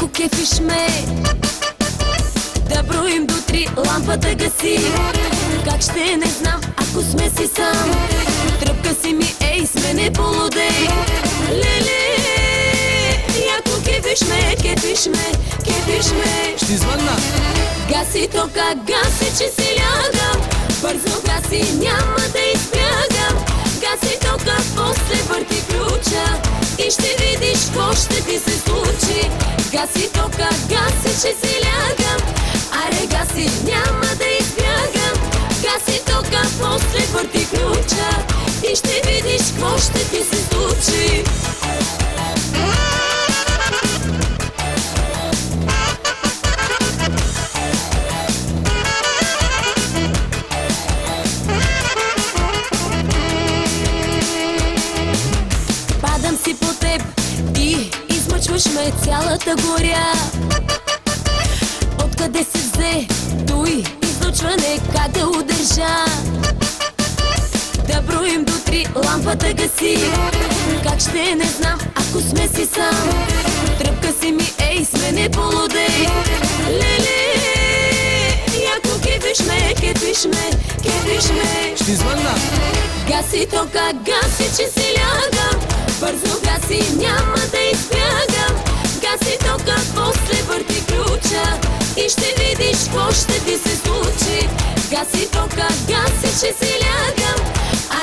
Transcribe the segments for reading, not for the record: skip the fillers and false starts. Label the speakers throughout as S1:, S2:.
S1: Яко кефиш ме, да броим до 3, лампата гаси. Как ще не знам, ако сме си сам. Тръпка си ми, ей, сме не полудей. Леле, яко кефиш ме, кефиш ме, кефиш ме.
S2: Ще звънна.
S1: Гаси тока, гаси, че си лягам. Бързо гаси, няма да избягам. Гаси тока, после върти ключа и ще видиш какво ще ти се случи. Гаси тока, гаси, че си лягам. Аре гаси, няма да избягам. Гаси тока, после върти ключа и ще видиш какво ще ти се случи. Падам си по теб и измъчваш ме цялата горя. Откъде се взе той излъчване, как да удържа? Да броим до 3, лампата гаси. Как ще не знам, ако сме си сам. Тръпка си ми, ей, сме не полудей. Леле, яко кефиш ме, кефиш ме, кефиш ме.
S2: Ще звънна.
S1: Гаси тока, гаси, че си лягам. Бързо гаси, няма да избягам. Гаси тока, после върти ключа и ще видиш какво ще ти се случи. Гаси тока, гаси, че си лягам.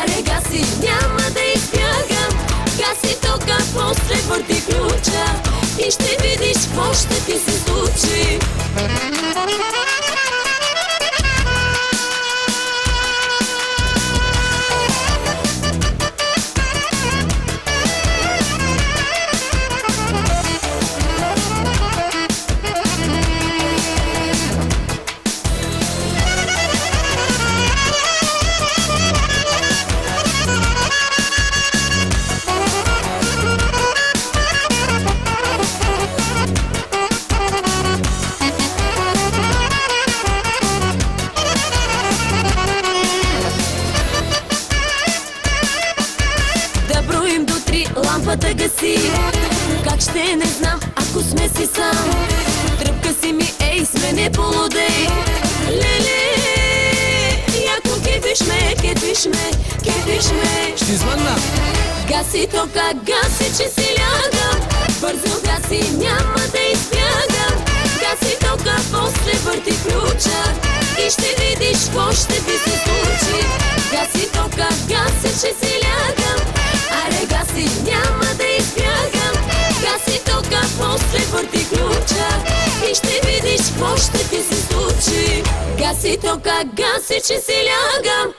S1: Аре гаси, няма да избягам. Гаси тока, после върти ключа и ще видиш какво ще ти се случи. Лампата гаси. Как ще не знам, ако сме си сам. Тръпка си ми, ей, сме не полудей. Леле, яко кефиш ме, кефиш ме, кефиш ме.
S2: Ще звънна.
S1: Гаси тока, гаси, че си лягам. Бързо гаси, няма да избягам. Гаси тока, после върти ключа и ще видиш какво ще ти се случи. Гаси тока, гаси, че си лягам. Аре гаси, няма да избягам. Гаси тока, после върти ключа и ще видиш какво ще ти се случи. Гаси тока, гаси, че си лягам.